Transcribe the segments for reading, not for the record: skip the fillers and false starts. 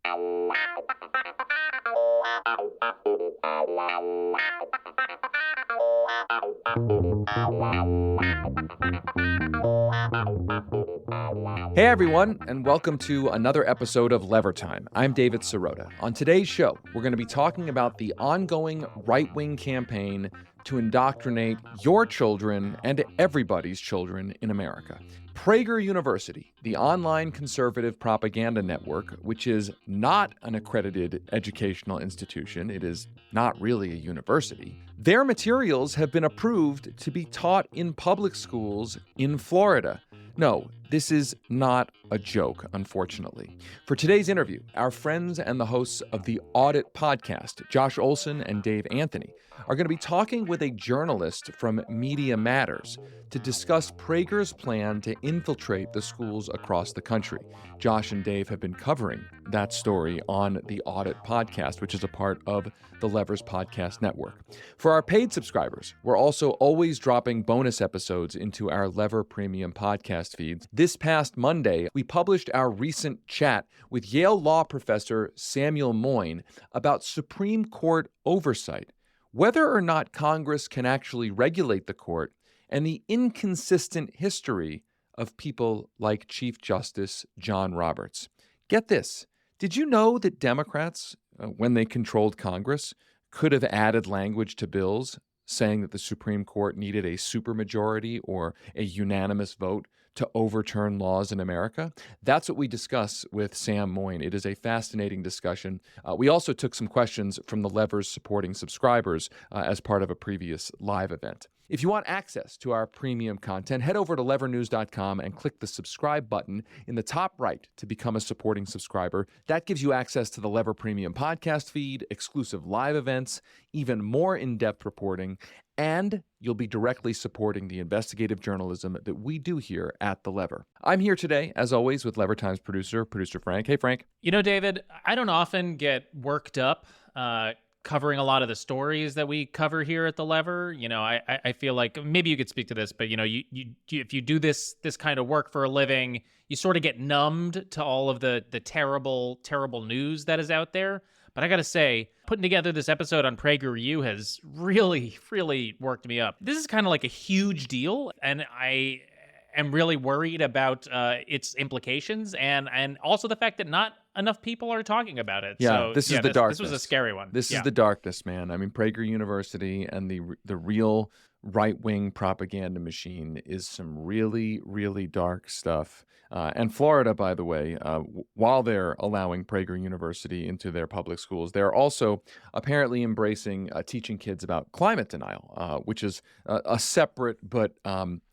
Hey everyone, and welcome to another episode of Lever Time. I'm David Sirota. On today's show, we're going to be talking about the ongoing right-wing campaign to indoctrinate your children and everybody's children in America. Prager University, the online conservative propaganda network, which is not an accredited educational institution, it is not really a university, their materials have been approved to be taught in public schools in Florida. No, this is not a joke, unfortunately. For today's interview, our friends and the hosts of the Audit podcast, Josh Olson and Dave Anthony, are going to be talking with a journalist from Media Matters to discuss Prager's plan to infiltrate the schools across the country. Josh and Dave have been covering that story on the Audit podcast, which is a part of the Levers Podcast Network. For our paid subscribers, we're also always dropping bonus episodes into our Lever Premium podcast feeds. This past Monday, we published our recent chat with Yale law professor Samuel Moyn about Supreme Court oversight, whether or not Congress can actually regulate the court, and the inconsistent history of people like Chief Justice John Roberts. Get this. Did you know that Democrats, when they controlled Congress, could have added language to bills saying that the Supreme Court needed a supermajority or a unanimous vote to overturn laws in America? That's what we discuss with Sam Moyn. It is a fascinating discussion. We also took some questions from the Levers supporting subscribers as part of a previous live event. If you want access to our premium content, head over to levernews.com and click the subscribe button in the top right to become a supporting subscriber. That gives you access to the Lever Premium podcast feed, exclusive live events, even more in-depth reporting, and you'll be directly supporting the investigative journalism that we do here at The Lever. I'm here today, as always, with Lever Times producer Frank. Hey, Frank. You know, David, I don't often get worked up covering a lot of the stories that we cover here at The Lever. You know, I feel like maybe you could speak to this, but, you know, you if you do this kind of work for a living, you sort of get numbed to all of the terrible news that is out there. But I got to say, putting together this episode on PragerU has really, really worked me up. This is kind of like a huge deal, and I am really worried about its implications and also the fact that not enough people are talking about it. Yeah, so, this is the darkness. This was a scary one. This is the darkness, man. I mean, Prager University and the real right-wing propaganda machine is some really, really dark stuff. And Florida, by the way, while they're allowing Prager University into their public schools, they're also apparently embracing teaching kids about climate denial, which is a separate but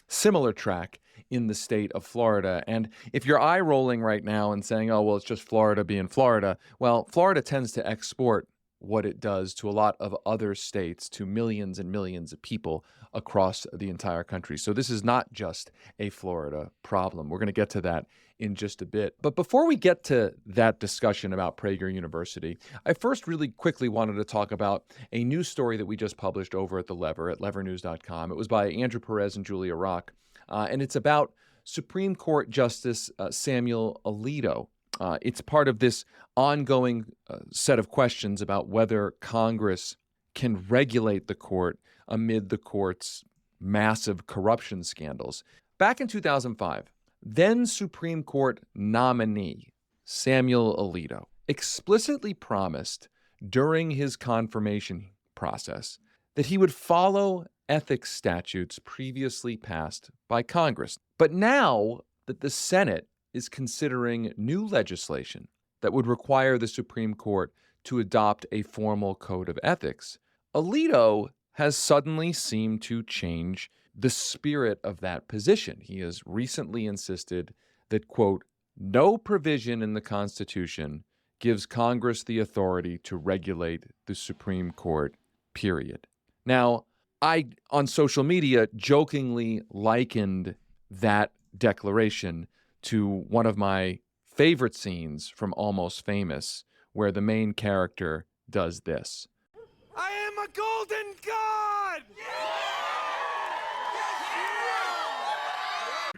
similar track in the state of Florida. And if you're eye-rolling right now and saying, oh, well, it's just Florida being Florida, well, Florida tends to export what it does to a lot of other states, to millions and millions of people across the entire country. So this is not just a Florida problem. We're going to get to that in just a bit. But before we get to that discussion about Prager University, I first really quickly wanted to talk about a news story that we just published over at The Lever at levernews.com. It was by Andrew Perez and Julia Rock, and it's about Supreme Court Justice Samuel Alito. It's part of this ongoing set of questions about whether Congress can regulate the court amid the court's massive corruption scandals. Back in 2005, then Supreme Court nominee Samuel Alito explicitly promised during his confirmation process that he would follow ethics statutes previously passed by Congress. But now that the Senate is considering new legislation that would require the Supreme Court to adopt a formal code of ethics, Alito has suddenly seemed to change the spirit of that position. He has recently insisted that, quote, no provision in the Constitution gives Congress the authority to regulate the Supreme Court, period. Now, I, on social media, jokingly likened that declaration to one of my favorite scenes from Almost Famous, where the main character does this. I am a golden god!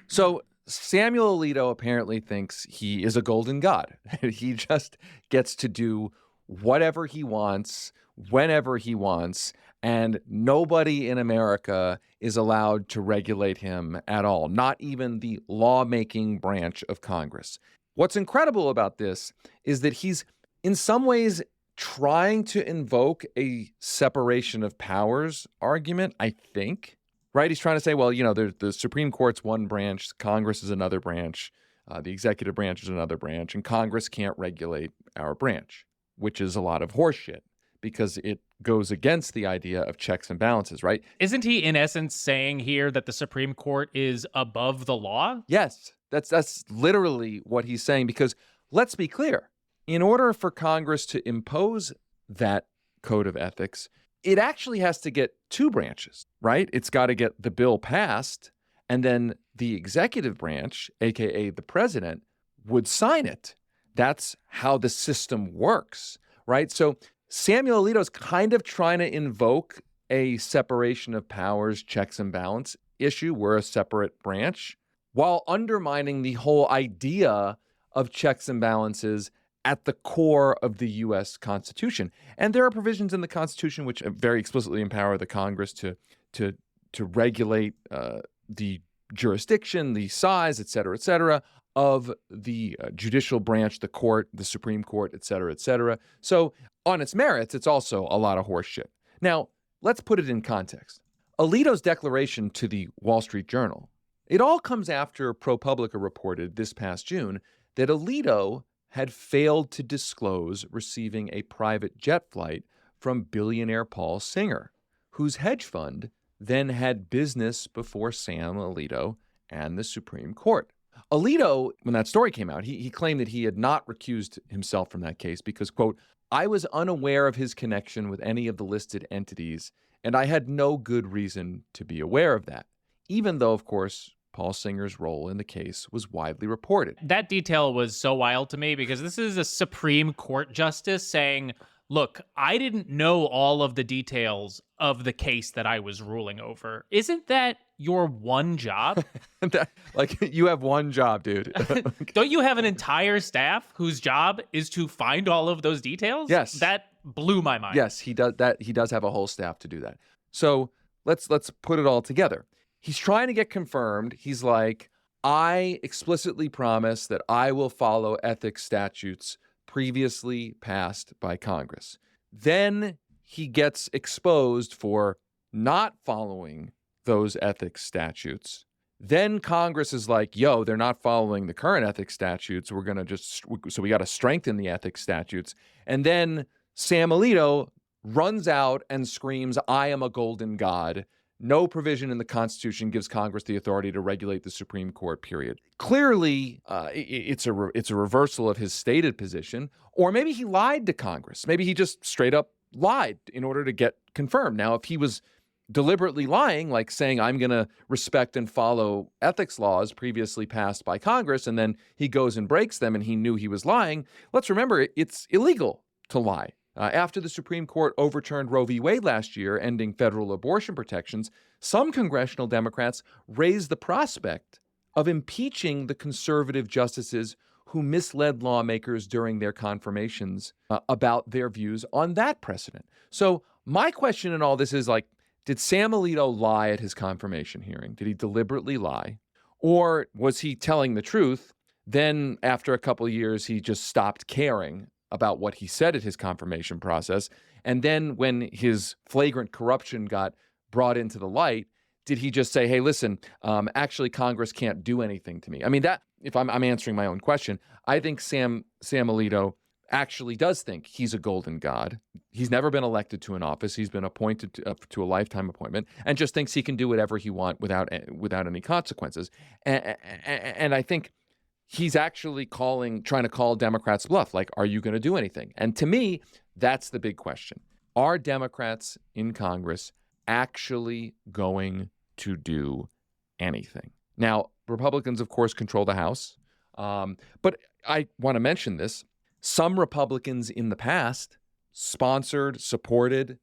So Samuel Alito apparently thinks he is a golden god. He just gets to do whatever he wants, whenever he wants, and nobody in America is allowed to regulate him at all, not even the lawmaking branch of Congress. What's incredible about this is that he's in some ways trying to invoke a separation of powers argument, I think, right? He's trying to say, well, the Supreme Court's one branch, Congress is another branch, the executive branch is another branch, and Congress can't regulate our branch, which is a lot of horseshit because it goes against the idea of checks and balances, right? Isn't he, in essence, saying here that the Supreme Court is above the law? Yes, that's literally what he's saying, because let's be clear. In order for Congress to impose that code of ethics, it actually has to get two branches, right? It's got to get the bill passed, and then the executive branch, aka the president, would sign it. That's how the system works, right? So Samuel Alito's kind of trying to invoke a separation of powers, checks and balance issue. We're a separate branch, while undermining the whole idea of checks and balances at the core of the U.S. Constitution. And there are provisions in the Constitution which very explicitly empower the Congress to regulate the jurisdiction, the size, et cetera, of the judicial branch, the court, the Supreme Court, et cetera, et cetera. So on its merits, it's also a lot of horseshit. Now, let's put it in context. Alito's declaration to the Wall Street Journal, it all comes after ProPublica reported this past June that Alito had failed to disclose receiving a private jet flight from billionaire Paul Singer, whose hedge fund then had business before Sam Alito and the Supreme Court. Alito, when that story came out, he claimed that he had not recused himself from that case because, quote, I was unaware of his connection with any of the listed entities, and I had no good reason to be aware of that, even though, of course, Paul Singer's role in the case was widely reported. That detail was so wild to me because this is a Supreme Court justice saying, look, I didn't know all of the details of the case that I was ruling over. Isn't that your one job? You have one job, dude. Don't you have an entire staff whose job is to find all of those details? Yes. That blew my mind. Yes, he does that. He does have a whole staff to do that. So let's put it all together. He's trying to get confirmed. He's like, I explicitly promise that I will follow ethics statutes previously passed by Congress. Then he gets exposed for not following those ethics statutes. Then Congress is like, yo, they're not following the current ethics statutes. So we got to strengthen the ethics statutes. And then Sam Alito runs out and screams, I am a golden god. No provision in the Constitution gives Congress the authority to regulate the Supreme Court, period. Clearly, it's a reversal of his stated position, or maybe he lied to Congress. Maybe he just straight up lied in order to get confirmed. Now, if he was deliberately lying, like saying, I'm going to respect and follow ethics laws previously passed by Congress, and then he goes and breaks them and he knew he was lying, let's remember, it's illegal to lie. After the Supreme Court overturned Roe v. Wade last year, ending federal abortion protections, some congressional Democrats raised the prospect of impeaching the conservative justices who misled lawmakers during their confirmations about their views on that precedent. So my question in all this is like, did Sam Alito lie at his confirmation hearing? Did he deliberately lie? Or was he telling the truth? Then after a couple of years, he just stopped caring about what he said at his confirmation process. And then when his flagrant corruption got brought into the light, did he just say, hey, listen, actually Congress can't do anything to me? I mean, that, if I'm answering my own question, I think Sam Alito actually does think he's a golden god. He's never been elected to an office. He's been appointed to a lifetime appointment and just thinks he can do whatever he wants without any consequences. And I think he's actually trying to call Democrats bluff. Like, are you going to do anything? And to me, that's the big question. Are Democrats in Congress actually going to do anything? Now, Republicans, of course, control the House. But I want to mention this. Some Republicans in the past sponsored, supported,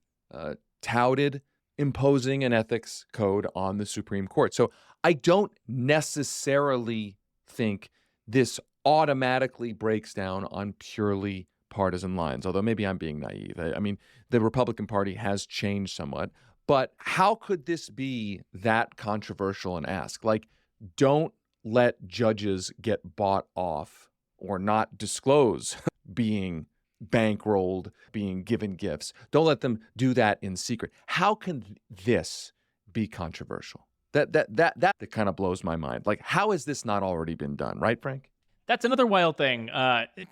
touted imposing an ethics code on the Supreme Court. So I don't necessarily think this automatically breaks down on purely partisan lines, although maybe I'm being naive. I mean, the Republican Party has changed somewhat, but how could this be that controversial an ask? Like, don't let judges get bought off or not disclose being bankrolled, being given gifts. Don't let them do that in secret. How can this be controversial? That kind of blows my mind. Like, how has this not already been done, right, Frank? That's another wild thing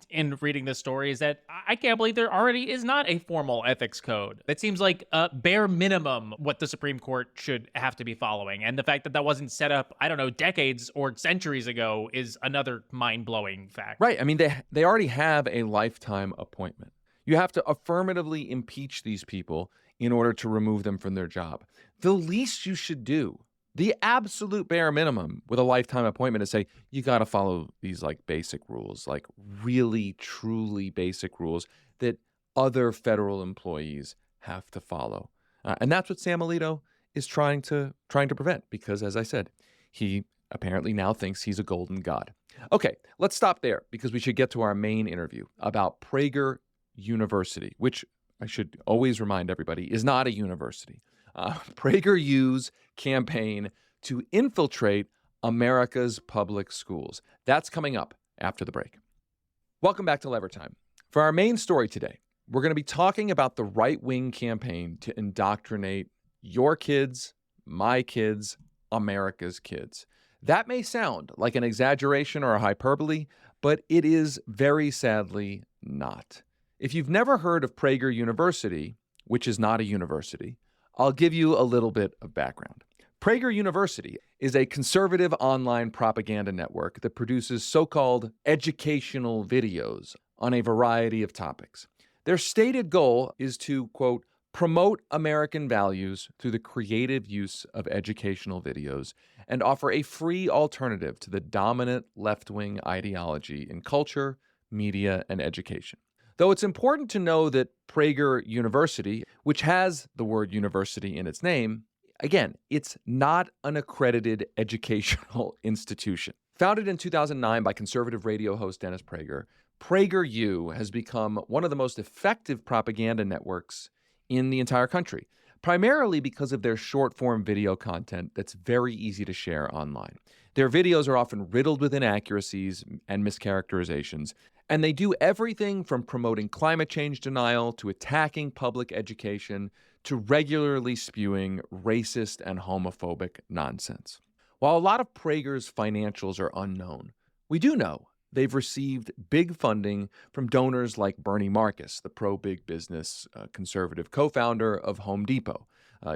in reading this story is that I can't believe there already is not a formal ethics code. That seems like bare minimum what the Supreme Court should have to be following. And the fact that that wasn't set up, I don't know, decades or centuries ago is another mind-blowing fact. Right. I mean, they already have a lifetime appointment. You have to affirmatively impeach these people in order to remove them from their job. The least you should do, the absolute bare minimum with a lifetime appointment, is say, you got to follow these like basic rules, like really, truly basic rules that other federal employees have to follow. And that's what Sam Alito is trying to prevent, because, as I said, he apparently now thinks he's a golden god. Okay, let's stop there because we should get to our main interview about Prager University, which I should always remind everybody is not a university. PragerU's campaign to infiltrate America's public schools. That's coming up after the break. Welcome back to Lever Time. For our main story today, we're going to be talking about the right-wing campaign to indoctrinate your kids, my kids, America's kids. That may sound like an exaggeration or a hyperbole, but it is very sadly not. If you've never heard of Prager University, which is not a university, I'll give you a little bit of background. Prager University is a conservative online propaganda network that produces so-called educational videos on a variety of topics. Their stated goal is to, quote, promote American values through the creative use of educational videos and offer a free alternative to the dominant left-wing ideology in culture, media, and education. Though it's important to know that Prager University, which has the word university in its name, again, it's not an accredited educational institution. Founded in 2009 by conservative radio host Dennis Prager, PragerU has become one of the most effective propaganda networks in the entire country, primarily because of their short-form video content that's very easy to share online. Their videos are often riddled with inaccuracies and mischaracterizations, and they do everything from promoting climate change denial to attacking public education to regularly spewing racist and homophobic nonsense. While a lot of Prager's financials are unknown, we do know they've received big funding from donors like Bernie Marcus, the pro-big business conservative co-founder of Home Depot,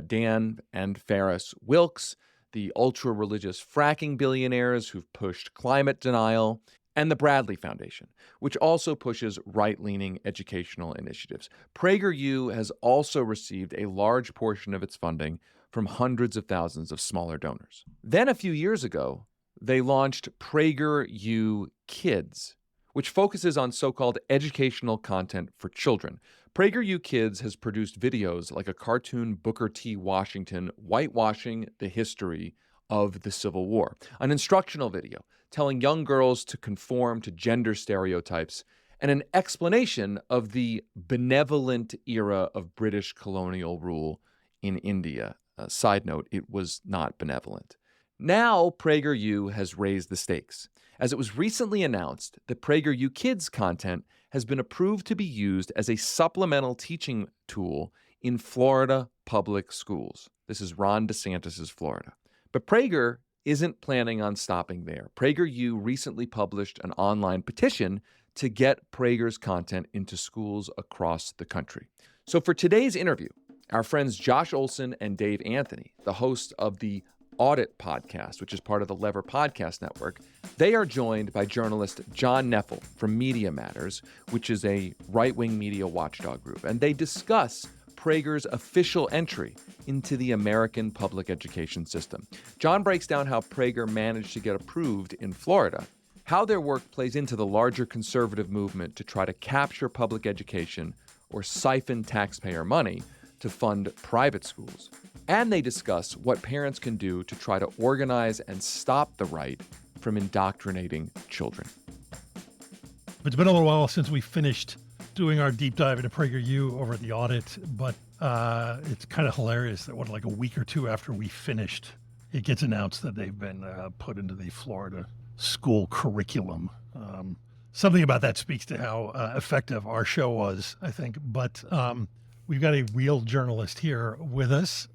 Dan and Ferris Wilks, the ultra-religious fracking billionaires who've pushed climate denial, and the Bradley Foundation, which also pushes right-leaning educational initiatives. PragerU has also received a large portion of its funding from hundreds of thousands of smaller donors. Then a few years ago, they launched PragerU Kids, which focuses on so-called educational content for children. PragerU Kids has produced videos like a cartoon Booker T. Washington whitewashing the history of the Civil War, an instructional video telling young girls to conform to gender stereotypes, and an explanation of the benevolent era of British colonial rule in India. Side note, it was not benevolent. Now, PragerU has raised the stakes, as it was recently announced that PragerU Kids content has been approved to be used as a supplemental teaching tool in Florida public schools. This is Ron DeSantis' Florida. But Prager isn't planning on stopping there. PragerU recently published an online petition to get Prager's content into schools across the country. So for today's interview, our friends Josh Olson and Dave Anthony, the hosts of the Audit podcast, which is part of the Lever Podcast Network, they are joined by journalist John Knefel from Media Matters, which is a right-wing media watchdog group. And they discuss Prager's official entry into the American public education system. John breaks down how Prager managed to get approved in Florida, how their work plays into the larger conservative movement to try to capture public education or siphon taxpayer money to fund private schools, And they discuss what parents can do to try to organize and stop the right from indoctrinating children. It's been a little while since we finished doing our deep dive into PragerU over at the Audit, but it's kind of hilarious that like a week or two after we finished, it gets announced that they've been put into the Florida school curriculum. Something about that speaks to how effective our show was, I think. But we've got a real journalist here with us.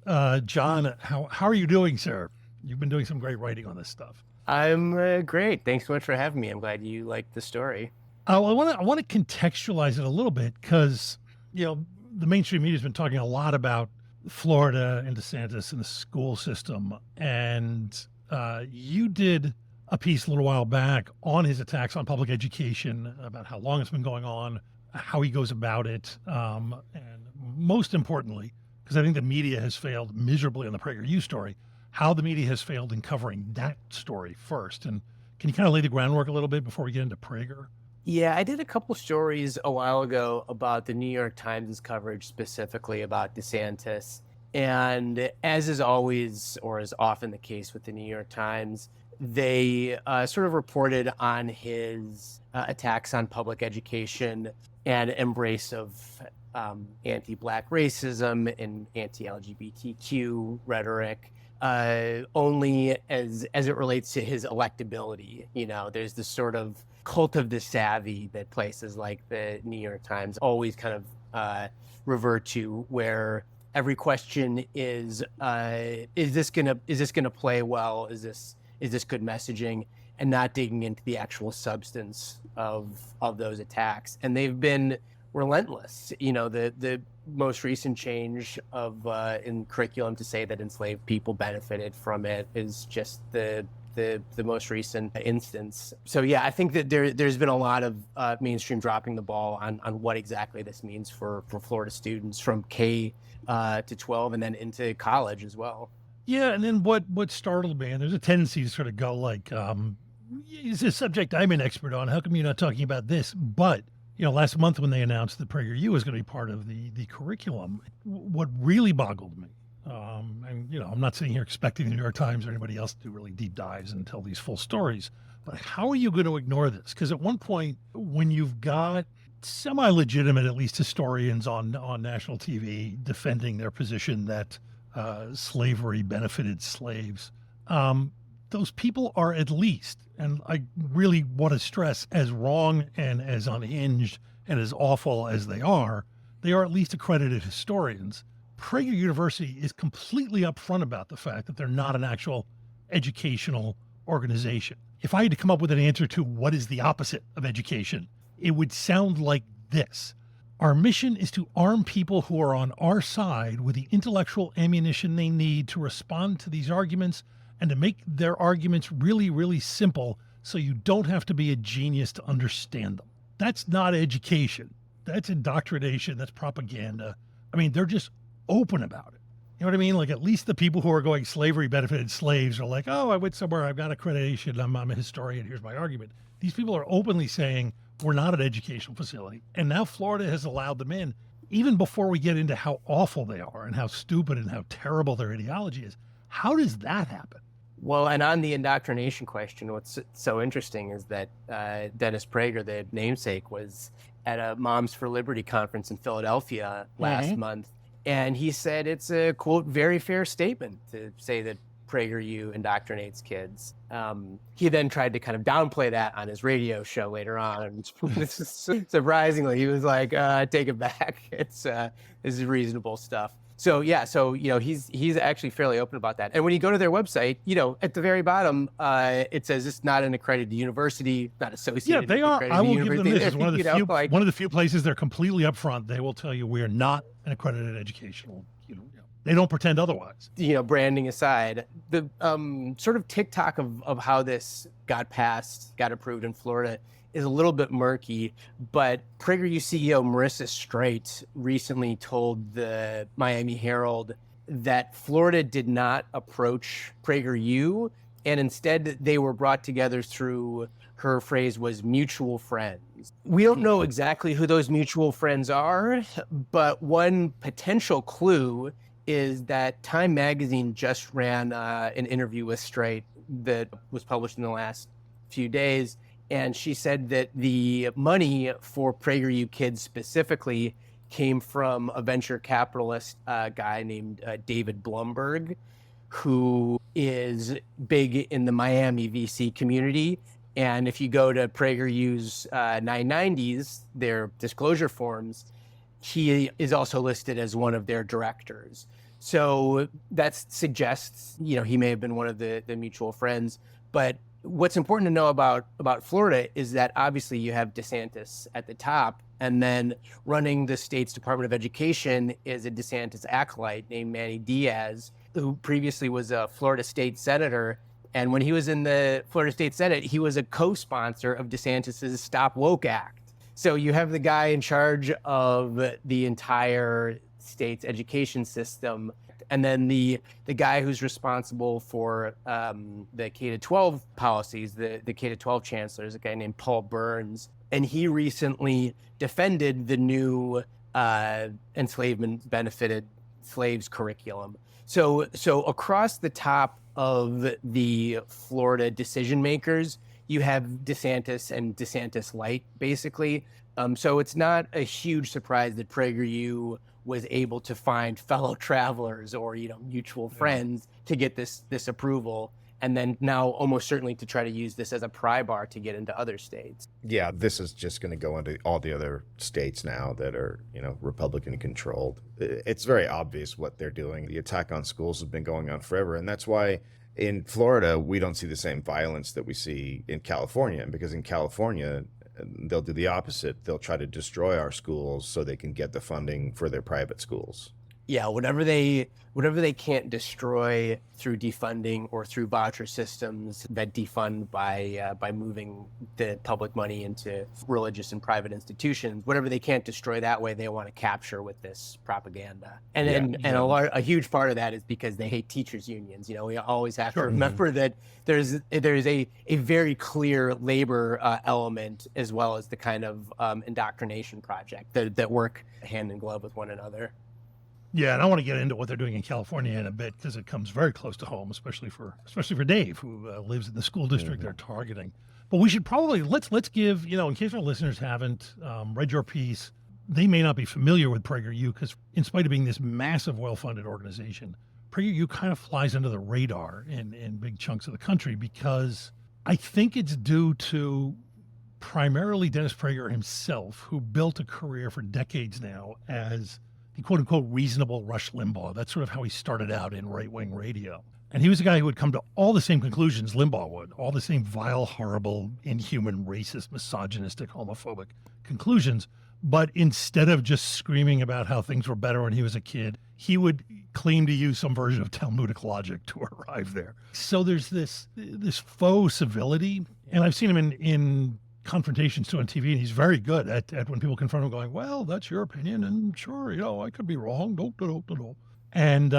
John, how are you doing, sir? You've been doing some great writing on this stuff. I'm great. Thanks so much for having me. I'm glad you liked the story. I want to contextualize it a little bit because, the mainstream media has been talking a lot about Florida and DeSantis and the school system. And you did a piece a little while back on his attacks on public education, about how long it's been going on, how he goes about it. And most importantly, because I think the media has failed miserably on the PragerU story, how the media has failed in covering that story first. And can you kind of lay the groundwork a little bit before we get into Prager? Yeah, I did a couple stories a while ago about the New York Times' coverage specifically about DeSantis. And as is always, or is often the case with the New York Times, they sort of reported on his attacks on public education and embrace of anti-Black racism and anti-LGBTQ rhetoric, only as it relates to his electability. There's this sort of cult of the savvy that places like the New York Times always kind of revert to, where every question is this gonna play well? Is this good messaging? And not digging into the actual substance of those attacks. And they've been relentless. The most recent change in curriculum to say that enslaved people benefited from it is just the most recent instance. So yeah, I think that there's been a lot of mainstream dropping the ball on what exactly this means for Florida students from K to 12 and then into college as well. Yeah, and then what startled me, and there's a tendency to sort of go like, it's a subject I'm an expert on. How come you're not talking about this? But last month when they announced that PragerU was going to be part of the curriculum, what really boggled me, and I'm not sitting here expecting the New York Times or anybody else to do really deep dives and tell these full stories, but how are you going to ignore this? Because at one point, when you've got semi-legitimate, at least historians on national TV defending their position that slavery benefited slaves, those people are at least, and I really want to stress, as wrong and as unhinged and as awful as they are at least accredited historians. Prager University is completely upfront about the fact that they're not an actual educational organization. If I had to come up with an answer to what is the opposite of education, it would sound like this. Our mission is to arm people who are on our side with the intellectual ammunition they need to respond to these arguments and to make their arguments really, really simple so you don't have to be a genius to understand them. That's not education. That's indoctrination. That's propaganda. I mean, they're just open about it. You know what I mean? Like, at least the people who are going slavery benefited slaves are like, oh, I went somewhere, I've got accreditation, I'm a historian, here's my argument. These people are openly saying, we're not an educational facility. And now Florida has allowed them in, even before we get into how awful they are and how stupid and how terrible their ideology is. How does that happen? Well, and on the indoctrination question, what's so interesting is that Dennis Prager, the namesake, was at a Moms for Liberty conference in Philadelphia last month. And he said it's a, quote, very fair statement to say that PragerU indoctrinates kids. He then tried to kind of downplay that on his radio show later on. Surprisingly, he was like, take it back. This is reasonable stuff. So yeah, he's actually fairly open about that. And when you go to their website, at the very bottom, it says it's not an accredited university, not associated. Yeah, they with are. I will give them this. It's one of the few places they're completely upfront. They will tell you we are not an accredited educational. They don't pretend otherwise. Branding aside, the sort of TikTok of how this got approved in Florida is a little bit murky, but PragerU CEO Marissa Straight recently told the Miami Herald that Florida did not approach PragerU, and instead they were brought together through, her phrase was, mutual friends. We don't know exactly who those mutual friends are, but one potential clue is that Time Magazine just ran an interview with Straight that was published in the last few days. And she said that the money for PragerU Kids specifically came from a venture capitalist guy named David Blumberg, who is big in the Miami VC community. And if you go to PragerU's 990s, their disclosure forms, he is also listed as one of their directors. So that suggests, he may have been one of the mutual friends. But what's important to know about Florida is that obviously you have DeSantis at the top, and then running the state's Department of Education is a DeSantis acolyte named Manny Diaz, who previously was a Florida state senator. And when he was in the Florida State Senate, he was a co-sponsor of DeSantis's Stop Woke Act. So you have the guy in charge of the entire state's education system, and then the guy who's responsible for the K-12 policies, the K-12 chancellor, is a guy named Paul Burns. And he recently defended the new enslavement benefited slaves curriculum. So across the top of the Florida decision makers, you have DeSantis and DeSantis light, basically. So it's not a huge surprise that PragerU was able to find fellow travelers or mutual friends to get this approval, and then now almost certainly to try to use this as a pry bar to get into other states. Yeah, this is just going to go into all the other states now that are, Republican controlled. It's very obvious what they're doing. The attack on schools has been going on forever, and that's why in Florida we don't see the same violence that we see in California, because in California they'll do the opposite. They'll try to destroy our schools so they can get the funding for their private schools. Yeah, whatever they can't destroy through defunding or through voucher systems that defund by moving the public money into religious and private institutions, whatever they can't destroy that way, they want to capture with this propaganda. And a huge part of that is because they hate teachers' unions. We always have to remember that there's a very clear labor element as well as the kind of indoctrination project that work hand in glove with one another. Yeah, and I want to get into what they're doing in California in a bit because it comes very close to home, especially for Dave, who lives in the school district they're targeting. But we should probably let's give in case our listeners haven't read your piece, they may not be familiar with PragerU because in spite of being this massive, well-funded organization, PragerU kind of flies under the radar in big chunks of the country because I think it's due to primarily Dennis Prager himself, who built a career for decades now as the quote-unquote reasonable Rush Limbaugh. That's sort of how he started out in right-wing radio. And he was a guy who would come to all the same conclusions Limbaugh would, all the same vile, horrible, inhuman, racist, misogynistic, homophobic conclusions. But instead of just screaming about how things were better when he was a kid, he would claim to use some version of Talmudic logic to arrive there. So there's this faux civility. And I've seen him in confrontations too on TV, and he's very good at when people confront him going, well, that's your opinion, and sure, I could be wrong. And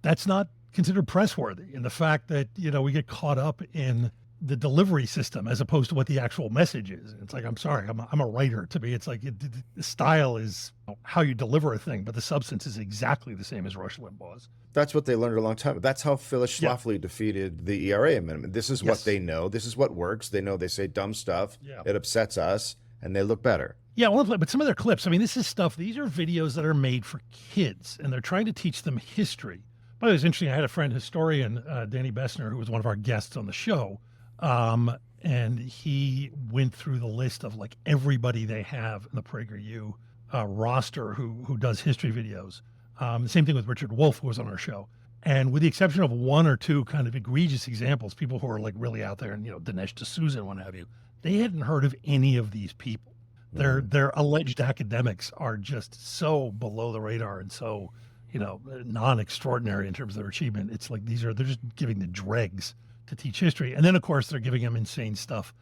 that's not considered press-worthy. And the fact that, we get caught up in the delivery system as opposed to what the actual message is. It's like, I'm sorry, I'm a writer. To me, it's like the style is how you deliver a thing, but the substance is exactly the same as Rush Limbaugh's. That's what they learned a long time ago. That's how Phyllis Schlafly defeated the ERA amendment. This is what they know. This is what works. They know they say dumb stuff. Yeah. It upsets us, and they look better. Yeah, well, but some of their clips, this is stuff, these are videos that are made for kids, and they're trying to teach them history. But it was interesting. I had a friend, historian, Danny Bessner, who was one of our guests on the show, and he went through the list of everybody they have in the PragerU roster who does history videos. The same thing with Richard Wolff, who was on our show. And with the exception of one or two kind of egregious examples, people who are really out there, and Dinesh D'Souza and what have you, they hadn't heard of any of these people. Their alleged academics are just so below the radar and so, non-extraordinary in terms of their achievement. It's like they're just giving the dregs to teach history. And then, of course, they're giving them insane stuff.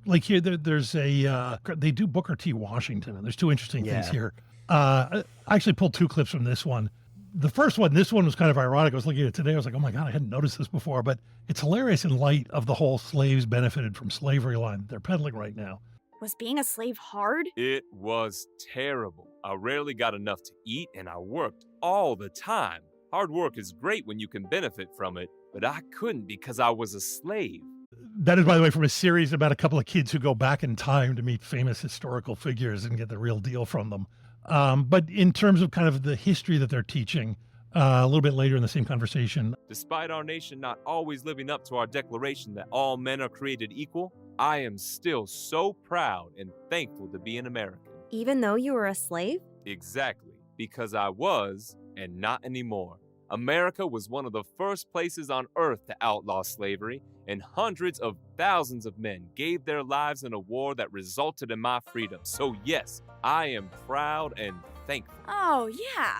Like here, there's they do Booker T. Washington, and there's two interesting things here. I actually pulled two clips from this one. The first one, this one was kind of ironic. I was looking at it today. I was like, oh my God, I hadn't noticed this before. But it's hilarious in light of the whole slaves benefited from slavery line that they're peddling right now. Was being a slave hard? It was terrible. I rarely got enough to eat, and I worked all the time. Hard work is great when you can benefit from it, but I couldn't because I was a slave. That is, by the way, from a series about a couple of kids who go back in time to meet famous historical figures and get the real deal from them. But in terms of kind of the history that they're teaching, a little bit later in the same conversation. Despite our nation not always living up to our declaration that all men are created equal, I am still so proud and thankful to be an American. Even though you were a slave? Exactly, because I was, and not anymore. America was one of the first places on earth to outlaw slavery, and hundreds of thousands of men gave their lives in a war that resulted in my freedom. So yes, I am proud and thankful. Oh, yeah.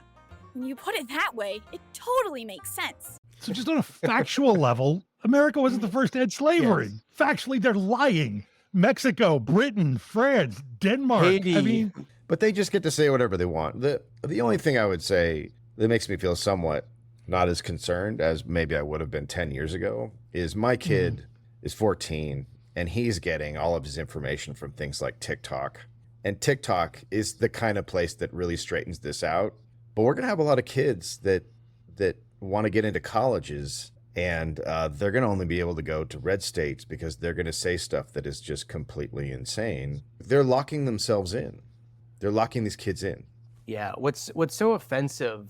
When you put it that way, it totally makes sense. So just on a factual level, America wasn't the first to end slavery. Yes. Factually, they're lying. Mexico, Britain, France, Denmark. Haiti. I mean, But they just get to say whatever they want. The only thing I would say that makes me feel somewhat not as concerned as maybe I would have been 10 years ago is my kid is 14 and he's getting all of his information from things like TikTok. And TikTok is the kind of place that really straightens this out. But we're going to have a lot of kids that want to get into colleges, and they're going to only be able to go to red states because they're going to say stuff that is just completely insane. They're locking themselves in. They're locking these kids in. Yeah, what's so offensive,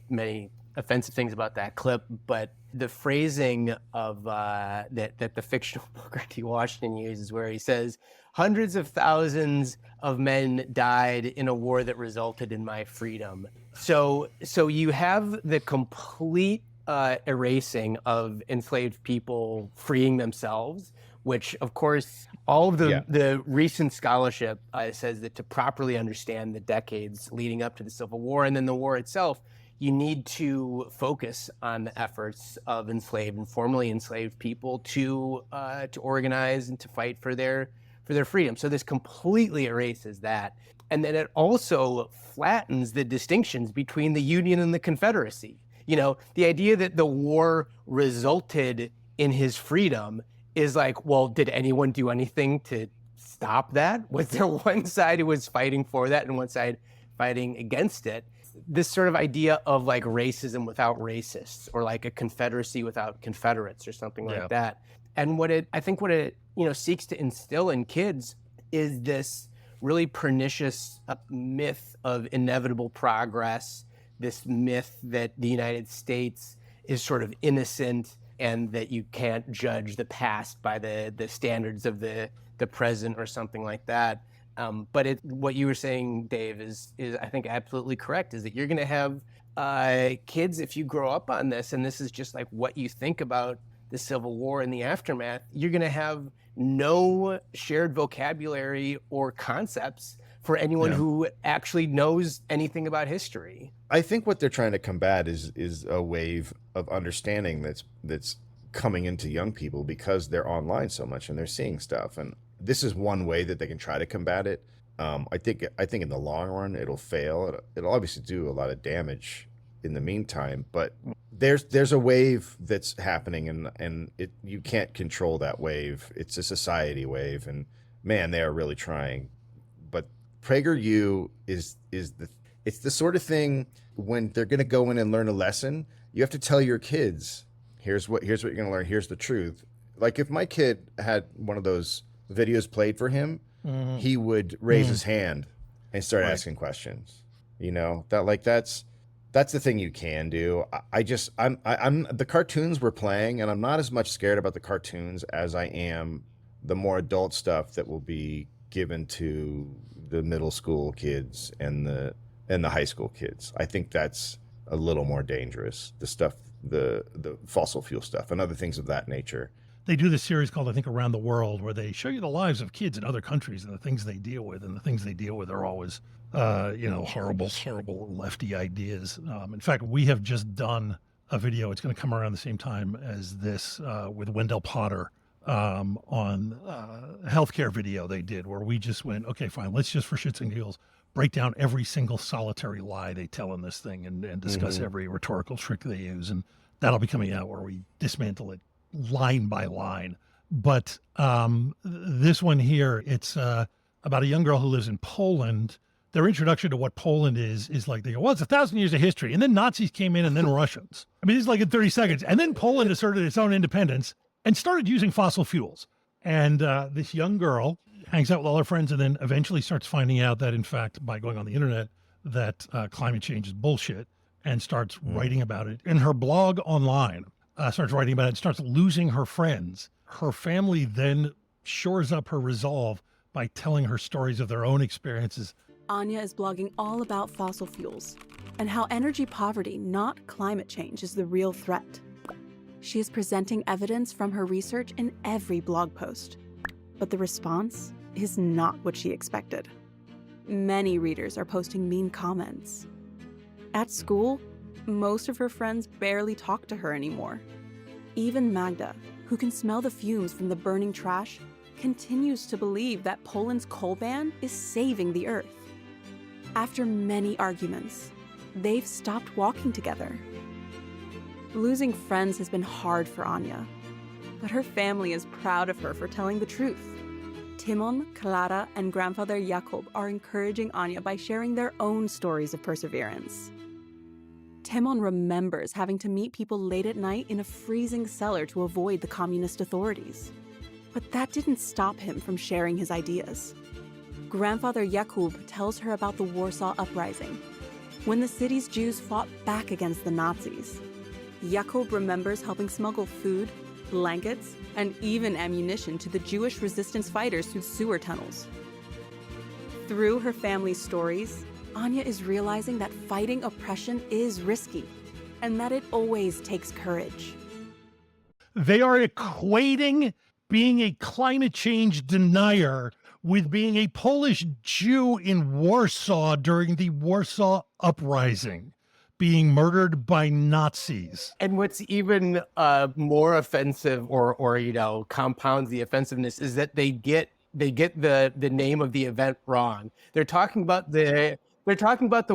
many offensive things about that clip, but the phrasing of that the fictional Booker T. Washington uses, where he says, hundreds of thousands of men died in a war that resulted in my freedom. So you have the complete erasing of enslaved people freeing themselves, which, of course, all of the recent scholarship says that to properly understand the decades leading up to the Civil War and then the war itself, you need to focus on the efforts of enslaved and formerly enslaved people to organize and to fight for their freedom. So this completely erases that. And then it also flattens the distinctions between the Union and the Confederacy. The idea that the war resulted in his freedom is like, well, did anyone do anything to stop that? Was there one side who was fighting for that and one side fighting against it? This sort of idea of like racism without racists, or like a confederacy without Confederates, or something like that. And what it seeks to instill in kids is this really pernicious myth of inevitable progress, this myth that the United States is sort of innocent and that you can't judge the past by the standards of the present or something like that. But what you were saying, Dave, is I think absolutely correct, is that you're going to have kids, if you grow up on this, and this is just like what you think about the Civil War and the aftermath, you're going to have no shared vocabulary or concepts for anyone who actually knows anything about history. I think what they're trying to combat is a wave of understanding that's coming into young people because they're online so much and they're seeing stuff. And this is one way that they can try to combat it. I think in the long run it'll fail. It'll obviously do a lot of damage in the meantime, but there's a wave that's happening, and you can't control that wave. It's a society wave, and man, they are really trying. But PragerU is the sort of thing when they're going to go in and learn a lesson, you have to tell your kids, here's what you're going to learn. Here's the truth. Like if my kid had one of those videos played for him, he would raise his hand and start asking questions. That's the thing you can do. I'm the cartoons we're playing, and I'm not as much scared about the cartoons as I am the more adult stuff that will be given to the middle school kids and the high school kids. I think that's a little more dangerous. The stuff, the fossil fuel stuff and other things of that nature. They do this series called, I think, Around the World, where they show you the lives of kids in other countries and the things they deal with. And the things they deal with are always, horrible lefty ideas. In fact, we have just done a video. It's going to come around the same time as this with Wendell Potter on a healthcare video they did, where we just went, okay, fine, let's just for shits and giggles break down every single solitary lie they tell in this thing and discuss every rhetorical trick they use. And that'll be coming out where we dismantle it line by line. But this one here, it's about a young girl who lives in Poland their introduction to what Poland is like, they go, well, it's 1,000 years of history. And then Nazis came in and then Russians. I mean, it's like in 30 seconds. And then Poland asserted its own independence and started using fossil fuels. And this young girl hangs out with all her friends and then eventually starts finding out that, in fact, by going on the internet, that climate change is bullshit, and starts writing about it. In her blog online, starts writing about it, starts losing her friends. Her family then shores up her resolve by telling her stories of their own experiences. Anya is blogging all about fossil fuels and how energy poverty, not climate change, is the real threat. She is presenting evidence from her research in every blog post, but the response is not what she expected. Many readers are posting mean comments. At school, most of her friends barely talk to her anymore. Even Magda, who can smell the fumes from the burning trash, continues to believe that Poland's coal ban is saving the Earth. After many arguments, they've stopped walking together. Losing friends has been hard for Anya, but her family is proud of her for telling the truth. Timon, Clara, and grandfather Jakub are encouraging Anya by sharing their own stories of perseverance. Timon remembers having to meet people late at night in a freezing cellar to avoid the communist authorities. But that didn't stop him from sharing his ideas. Grandfather Jakub tells her about the Warsaw Uprising, when the city's Jews fought back against the Nazis. Jakub remembers helping smuggle food, blankets, and even ammunition to the Jewish resistance fighters through sewer tunnels. Through her family's stories, Anya is realizing that fighting oppression is risky, and that it always takes courage. They are equating being a climate change denier with being a Polish Jew in Warsaw during the Warsaw Uprising, being murdered by Nazis. And what's even more offensive, or compounds the offensiveness, is that they get the name of the event wrong. They're talking about the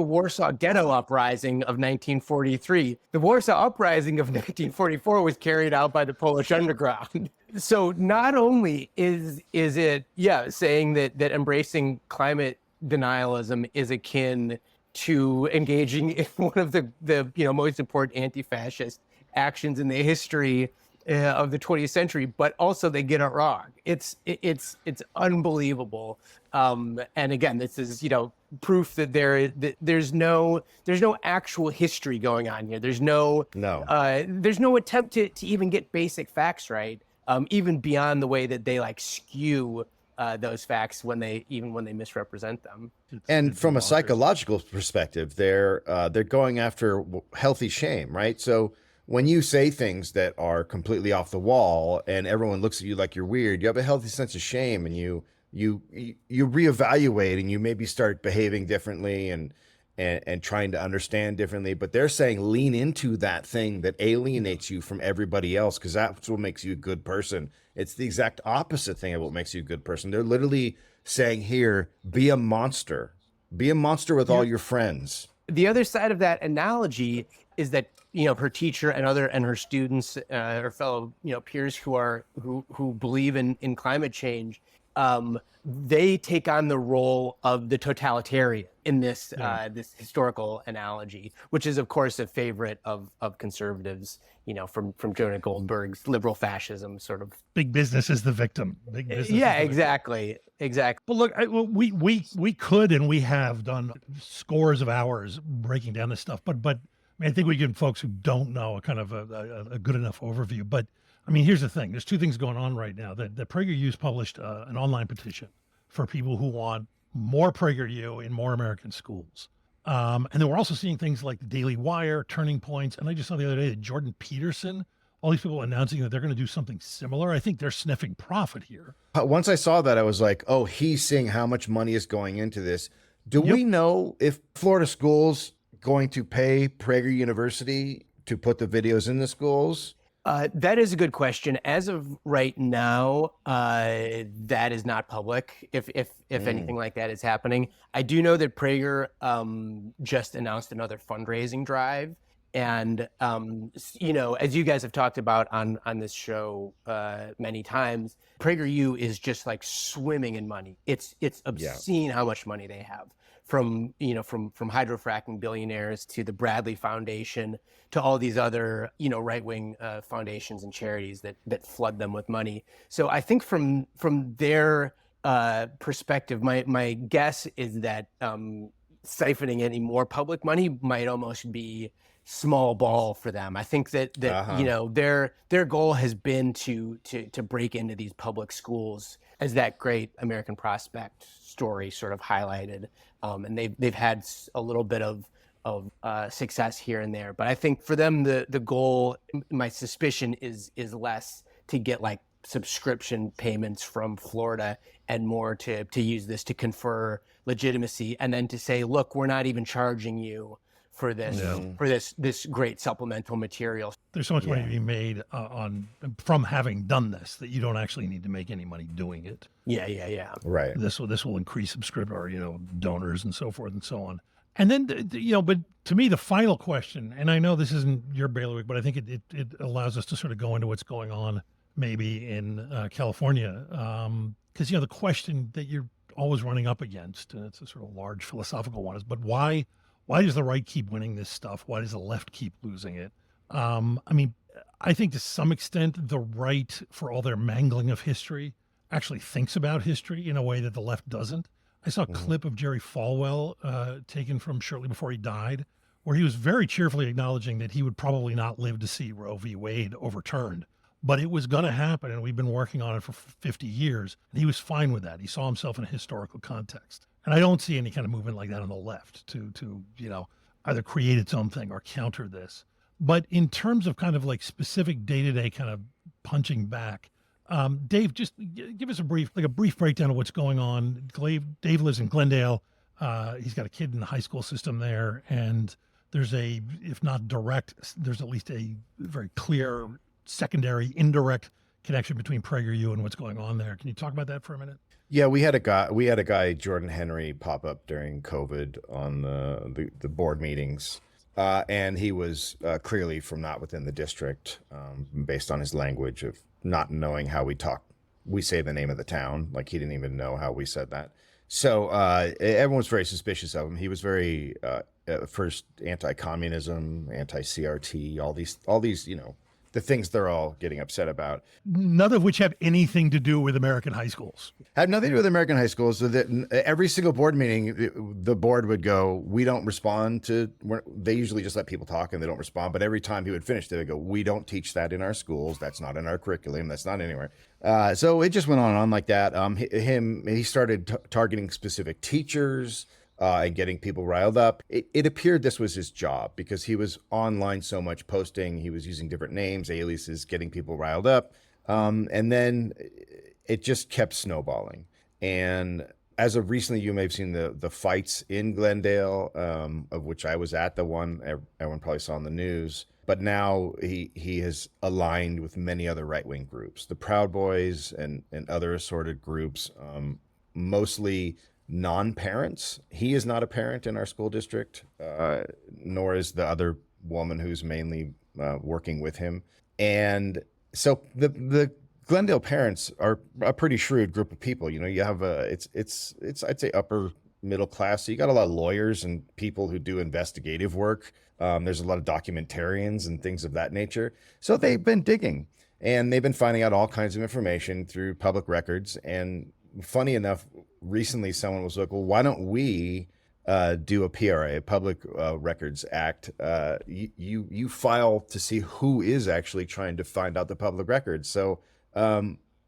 Warsaw Ghetto Uprising of 1943. The Warsaw Uprising of 1944 was carried out by the Polish underground. So not only is it saying that embracing climate denialism is akin to engaging in one of the most important anti-fascist actions in the history of the 20th century, but also they get it wrong. It's unbelievable. And again, this is proof that there's no actual history going on here. There's no attempt to even get basic facts right, even beyond the way that they skew those facts when they misrepresent them. And from a psychological perspective, they're going after healthy shame, right? So when you say things that are completely off the wall and everyone looks at you like you're weird, you have a healthy sense of shame, and you reevaluate, and you maybe start behaving differently and trying to understand differently. But they're saying lean into that thing that alienates you from everybody else, because that's what makes you a good person. It's the exact opposite thing of what makes you a good person. They're literally saying here, be a monster. Be a monster with all your friends. The other side of that analogy is that her teacher and her students, her fellow peers who believe in climate change, they take on the role of the totalitarian in this this historical analogy, which is of course a favorite of conservatives, from Jonah Goldberg's liberal fascism sort of. Big business is the victim. Big business. Yeah, exactly. But look, we could and we have done scores of hours breaking down this stuff, but I think we give folks who don't know a kind of a good enough overview. But I mean, here's the thing. There's two things going on right now. That PragerU's published an online petition for people who want more PragerU in more American schools. And then we're also seeing things like the Daily Wire, Turning Points. And I just saw the other day that Jordan Peterson, all these people announcing that they're going to do something similar. I think they're sniffing profit here. Once I saw that, I was like, oh, he's seeing how much money is going into this. Do we know if Florida schools going to pay Prager University to put the videos in the schools? That is a good question. As of right now, that is not public. If anything like that is happening, I do know that Prager just announced another fundraising drive, and as you guys have talked about on this show many times, PragerU is just swimming in money. It's obscene how much money they have. from hydrofracking billionaires to the Bradley Foundation to all these other, right-wing foundations and charities that flood them with money. So I think from their perspective, my guess is that siphoning any more public money might almost be small ball for them. I think that their goal has been to break into these public schools, as that great American Prospect story sort of highlighted, and they've had a little bit of success here and there. But I think for them, the goal, my suspicion is less to get like subscription payments from Florida and more to use this to confer legitimacy, and then to say, look, we're not even charging you for this great supplemental material. There's so much money to be made from having done this that you don't actually need to make any money doing it. Yeah. Right. This will increase subscriber, donors and so forth and so on. And then, but to me, the final question, and I know this isn't your bailiwick, but I think it allows us to sort of go into what's going on maybe in California. Because, the question that you're always running up against, and it's a sort of large philosophical one, is, but why does the right keep winning this stuff? Why does the left keep losing it? I think to some extent the right, for all their mangling of history, actually thinks about history in a way that the left doesn't. I saw a clip of Jerry Falwell taken from shortly before he died, where he was very cheerfully acknowledging that he would probably not live to see Roe v. Wade overturned. But it was going to happen, and we've been working on it for 50 years. And he was fine with that. He saw himself in a historical context. And I don't see any kind of movement like that on the left to either create its own thing or counter this. But in terms of kind of like specific day-to-day kind of punching back, Dave, just give us a brief breakdown of what's going on. Dave lives in Glendale. He's got a kid in the high school system there, and there's if not direct, there's at least a very clear secondary, indirect connection between PragerU and what's going on there. Can you talk about that for a minute? Yeah, we had a guy, Jordan Henry, pop up during COVID on the board meetings, and he was clearly from not within the district, based on his language of not knowing how we say the name of the town. Like, he didn't even know how we said that. So everyone was very suspicious of him. He was very first anti-communism, anti-CRT, all these the things they're all getting upset about. None of which have anything to do with American high schools. Had nothing to do with American high schools. So that every single board meeting, the board would go, we don't respond to, they usually just let people talk and they don't respond. But every time he would finish, they would go, we don't teach that in our schools. That's not in our curriculum. That's not anywhere. So it just went on like that. He started targeting specific teachers, and getting people riled up. It appeared this was his job because he was online so much posting. He was using different names, aliases, getting people riled up. And then it just kept snowballing. And as of recently, you may have seen the fights in Glendale, of which I was at, the one everyone probably saw on the news. But now he has aligned with many other right-wing groups, the Proud Boys and other assorted groups, mostly non-parents. He is not a parent in our school district, nor is the other woman who's mainly working with him. And so the Glendale parents are a pretty shrewd group of people. You have it's I'd say upper middle class. So you got a lot of lawyers and people who do investigative work. There's a lot of documentarians and things of that nature. So they've been digging, and they've been finding out all kinds of information through public records. And funny enough, recently someone was like, well, why don't we do a PRA, a Public Records Act? You file to see who is actually trying to find out the public records. So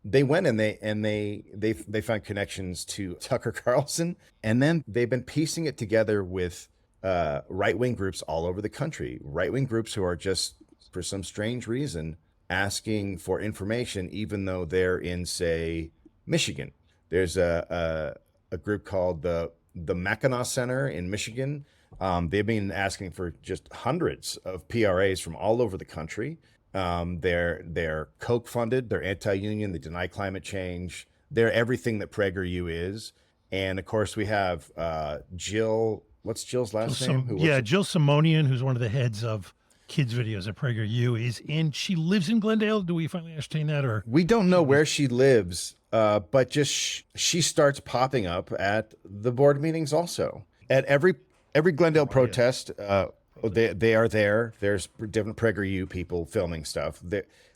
they went and they found connections to Tucker Carlson, and then they've been piecing it together with right-wing groups all over the country, right-wing groups who are just, for some strange reason, asking for information, even though they're in, say, Michigan. There's a group called the Mackinac Center in Michigan. They've been asking for just hundreds of PRAs from all over the country. They're Koch funded. They're anti-union. They deny climate change. They're everything that PragerU is. And of course, we have Jill. What's Jill's last name? Jill Simonian, who's one of the heads of kids videos at PragerU, she lives in Glendale. Do we finally ascertain that, or we don't know where she lives? But just she starts popping up at the board meetings also. At every Glendale protest, they are there. There's different PragerU people filming stuff.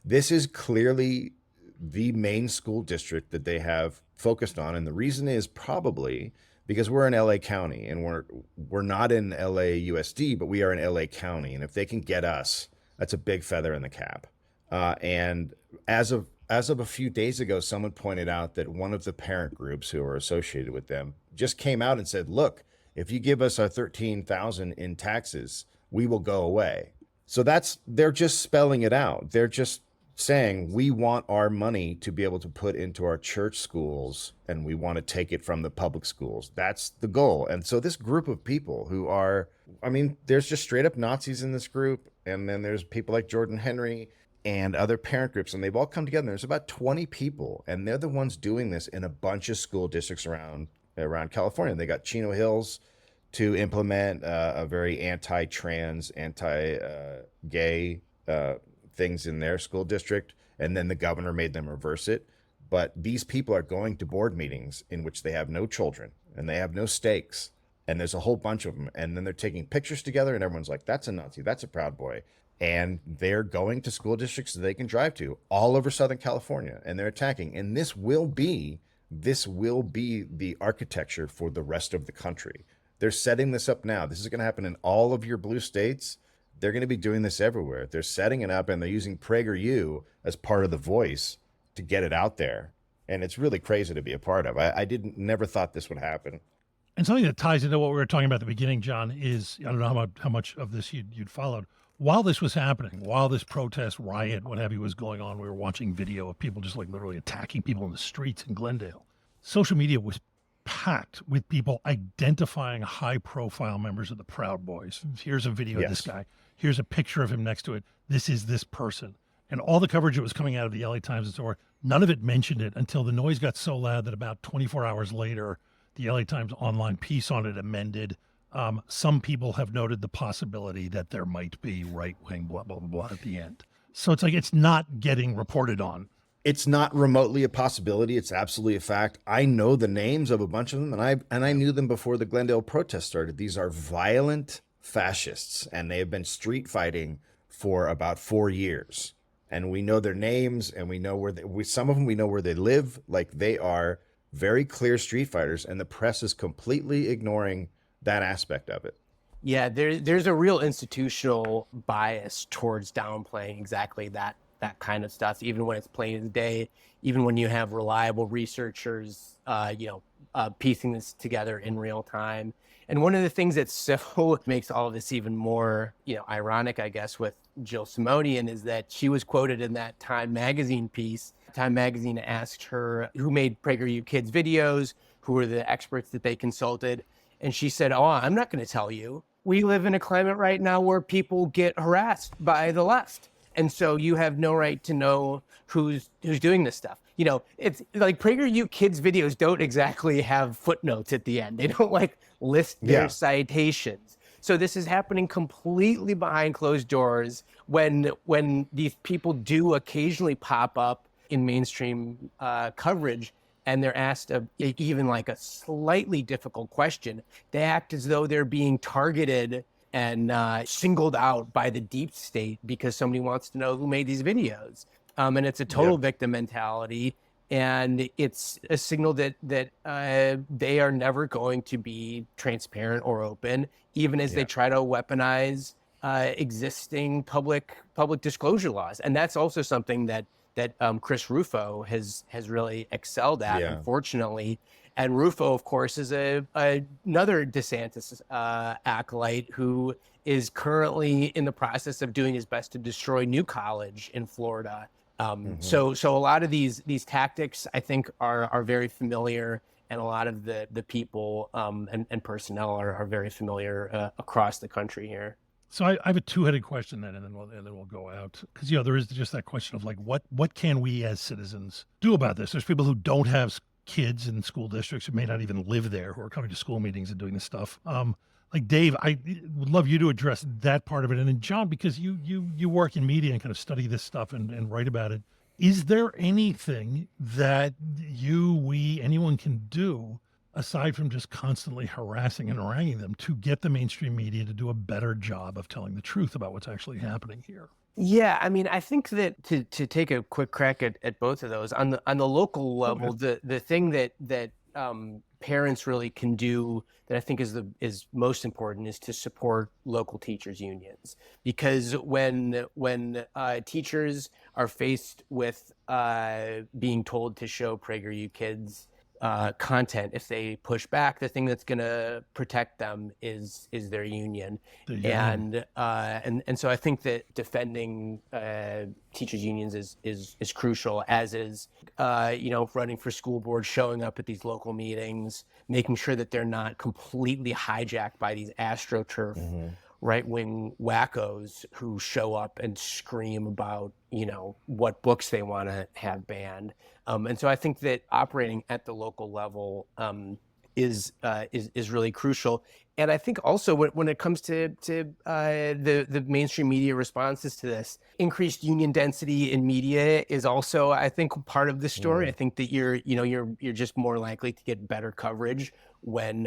This is clearly the main school district that they have focused on, and the reason is probably because we're in LA County, and we're not in LA USD, but we are in LA County, and if they can get us, that's a big feather in the cap. And as of a few days ago, someone pointed out that one of the parent groups who are associated with them just came out and said, "Look, if you give us our $13,000 in taxes, we will go away." So they're just spelling it out. They're just saying, we want our money to be able to put into our church schools, and we want to take it from the public schools. That's the goal. And so this group of people who are, there's just straight up Nazis in this group. And then there's people like Jordan Henry and other parent groups, and they've all come together. There's about 20 people, and they're the ones doing this in a bunch of school districts around California. They got Chino Hills to implement a very anti-trans, anti-gay things in their school district, and then the governor made them reverse it. But these people are going to board meetings in which they have no children and they have no stakes, and there's a whole bunch of them, and then they're taking pictures together, and everyone's like, that's a Nazi, that's a Proud Boy. And they're going to school districts that they can drive to all over Southern California, and they're attacking. And this will be the architecture for the rest of the country. They're setting this up now. This is going to happen in all of your blue states. They're going to be doing this everywhere. They're setting it up, and they're using PragerU as part of the voice to get it out there. And it's really crazy to be a part of. I never thought this would happen. And something that ties into what we were talking about at the beginning, John, is, I don't know how much of this you'd followed. While this was happening, while this protest, riot, what have you, was going on, we were watching video of people just like literally attacking people in the streets in Glendale. Social media was packed with people identifying high-profile members of the Proud Boys. Here's a video of this guy. Here's a picture of him next to it. This is this person. And all the coverage that was coming out of the LA Times and so on, none of it mentioned it until the noise got so loud that about 24 hours later, the LA Times online piece on it amended. Some people have noted the possibility that there might be right-wing blah, blah, blah, blah at the end. So it's like it's not getting reported on. It's not remotely a possibility. It's absolutely a fact. I know the names of a bunch of them, and I knew them before the Glendale protest started. These are violent fascists, and they have been street fighting for about 4 years. And we know their names, and we know some of them we know where they live. Like, they are very clear street fighters, and the press is completely ignoring that aspect of it. Yeah, there's a real institutional bias towards downplaying exactly that kind of stuff, even when it's plain as day, even when you have reliable researchers, piecing this together in real time. And one of the things that so makes all of this even more, ironic, I guess, with Jill Simonian is that she was quoted in that Time magazine piece. Time magazine asked her who made PragerU Kids videos, who were the experts that they consulted. And she said, "Oh, I'm not going to tell you. We live in a climate right now where people get harassed by the left. And so you have no right to know who's doing this stuff." It's like PragerU Kids videos don't exactly have footnotes at the end. They don't list their citations. So this is happening completely behind closed doors when these people do occasionally pop up in mainstream coverage, and they're asked even a slightly difficult question. They act as though they're being targeted and singled out by the deep state because somebody wants to know who made these videos. And it's a total victim mentality. And it's a signal that they are never going to be transparent or open, even as they try to weaponize existing public disclosure laws. And that's also something that Chris Rufo has really excelled at, unfortunately. And Rufo, of course, is another DeSantis acolyte who is currently in the process of doing his best to destroy New College in Florida. So a lot of these tactics, I think, are very familiar, and a lot of the people and personnel are very familiar across the country here. So I have a two-headed question then, and then we'll go out, because there is just that question of what can we as citizens do about this? There's people who don't have kids in school districts who may not even live there, who are coming to school meetings and doing this stuff. Dave, I would love you to address that part of it, and then John, because you work in media and kind of study this stuff and write about it. Is there anything that anyone can do aside from just constantly harassing and haranguing them, to get the mainstream media to do a better job of telling the truth about what's actually happening here? Yeah, I mean, I think that to take a quick crack at both of those on the local level, the thing that parents really can do that I think is most important is to support local teachers unions, because when teachers are faced with being told to show PragerU Kids content, if they push back, the thing that's going to protect them is their union. And so I think that defending teachers unions is crucial, as is running for school board, showing up at these local meetings, making sure that they're not completely hijacked by these astroturf right-wing wackos who show up and scream about what books they want to have banned. And so I think that operating at the local level is really crucial. And I think also when it comes to the mainstream media responses to this, increased union density in media is also, I think, part of the story. I think that you're just more likely to get better coverage when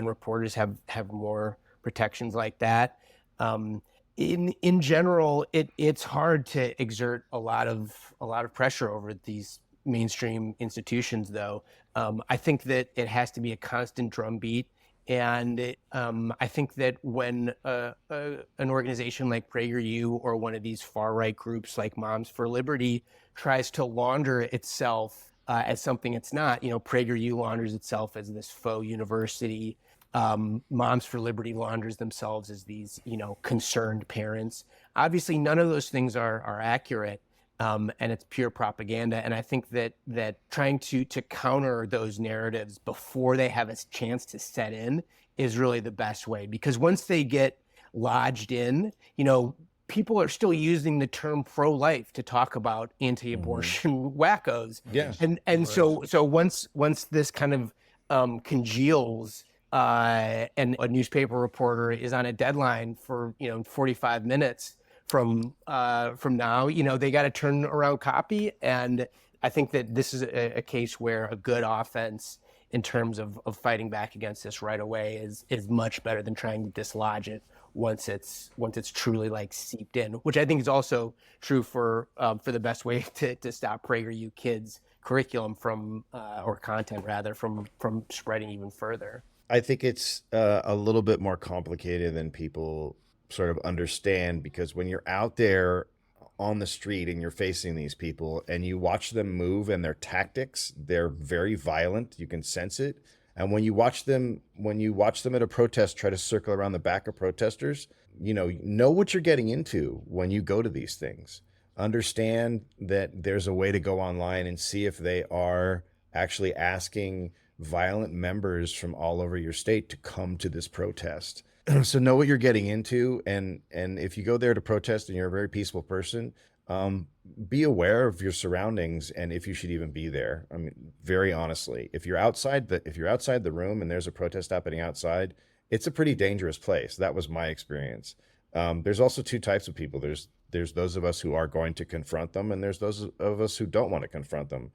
reporters have more protections like that. In general, it's hard to exert a lot of pressure over these mainstream institutions, though. I think that it has to be a constant drumbeat, and I think that when an organization like PragerU or one of these far right groups like Moms for Liberty tries to launder itself as something it's not, PragerU launders itself as this faux university. Moms for Liberty launders themselves as these, concerned parents. Obviously, none of those things are accurate, and it's pure propaganda. And I think that trying to counter those narratives before they have a chance to set in is really the best way, because once they get lodged in, people are still using the term pro-life to talk about anti-abortion wackos. Yeah. And so once this kind of congeals, and a newspaper reporter is on a deadline for 45 minutes from now, they got to turn around copy. And I think that this is a case where a good offense in terms of fighting back against this right away is much better than trying to dislodge it once it's truly seeped in, which I think is also true for the best way to stop PragerU Kids curriculum or content rather from spreading even further. I think it's a little bit more complicated than people sort of understand, because when you're out there on the street and you're facing these people and you watch them move and their tactics, they're very violent. You can sense it. And when you watch them at a protest try to circle around the back of protesters, know what you're getting into when you go to these things. Understand that there's a way to go online and see if they are actually asking violent members from all over your state to come to this protest. So know what you're getting into, and if you go there to protest and you're a very peaceful person, be aware of your surroundings and if you should even be there. I mean, very honestly, if you're outside the room and there's a protest happening outside, it's a pretty dangerous place. That was my experience. There's also two types of people. There's those of us who are going to confront them, and there's those of us who don't want to confront them.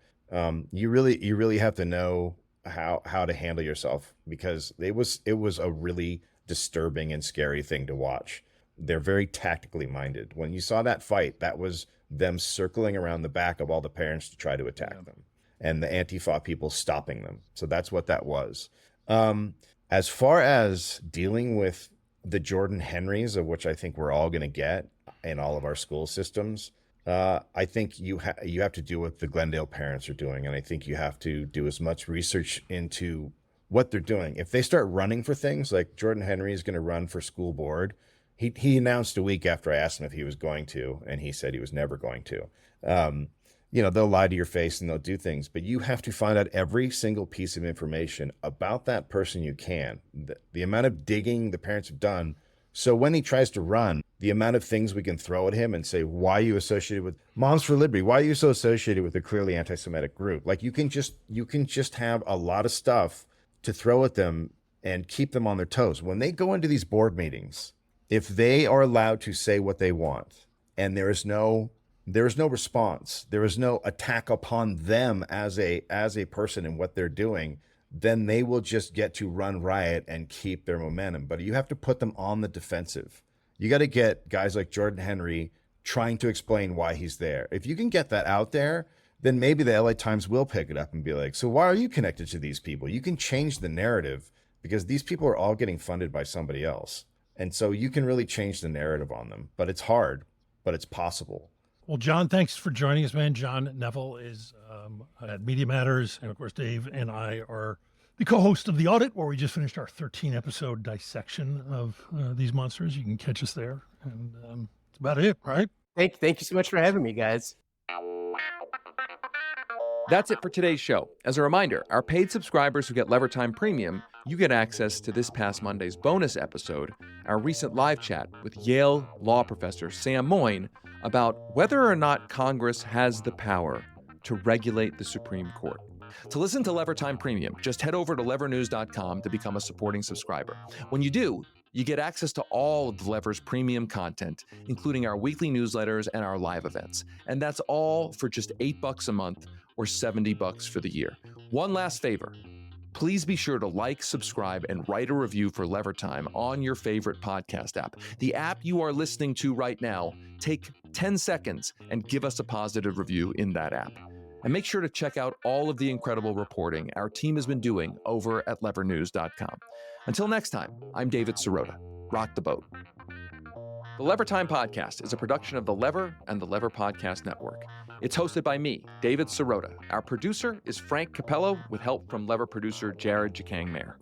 You really have to know how to handle yourself, because it was a really disturbing and scary thing to watch. They're very tactically minded. When you saw that fight, that was them circling around the back of all the parents to try to attack them, and the Antifa people stopping them. So that's what that was. As far as dealing with the Jordan Henrys, of which I think we're all going to get in all of our school systems, I think you have to do what the Glendale parents are doing, and I think you have to do as much research into what they're doing. If they start running for things, like Jordan Henry is going to run for school board, he announced a week after I asked him if he was going to, and he said he was never going to. They'll lie to your face and they'll do things, but you have to find out every single piece of information about that person you can. The amount of digging the parents have done. So when he tries to run, the amount of things we can throw at him and say, why are you associated with Moms for Liberty? Why are you so associated with a clearly anti-Semitic group? Like, you can just have a lot of stuff to throw at them and keep them on their toes. When they go into these board meetings, if they are allowed to say what they want and there is no response, there is no attack upon them as a person and what they're doing, then they will just get to run riot and keep their momentum. But you have to put them on the defensive. You got to get guys like Jordan Henry trying to explain why he's there. If you can get that out there, then maybe the LA Times will pick it up and be like, so why are you connected to these people? You can change the narrative because these people are all getting funded by somebody else. And so you can really change the narrative on them. But it's hard, but it's possible. Well, John, thanks for joining us, man. John Knefel is at Media Matters. And of course, Dave and I are the co-host of The Audit, where we just finished our 13-episode dissection of these monsters. You can catch us there. And that's about it, right? Thank you so much for having me, guys. That's it for today's show. As a reminder, our paid subscribers who get Levertime Premium, you get access to this past Monday's bonus episode, our recent live chat with Yale law professor Sam Moyne about whether or not Congress has the power to regulate the Supreme Court. To listen to Levertime Premium, just head over to levernews.com to become a supporting subscriber. When you do, you get access to all of the Lever's premium content, including our weekly newsletters and our live events. And that's all for just $8 a month or $70 for the year. One last favor. Please be sure to like, subscribe, and write a review for Levertime on your favorite podcast app. The app you are listening to right now, take 10 seconds and give us a positive review in that app. And make sure to check out all of the incredible reporting our team has been doing over at levernews.com. Until next time, I'm David Sirota. Rock the boat. The Levertime Podcast is a production of The Lever and the Lever Podcast Network. It's hosted by me, David Sirota. Our producer is Frank Capello, with help from Lever producer Jared Jacang Mayer.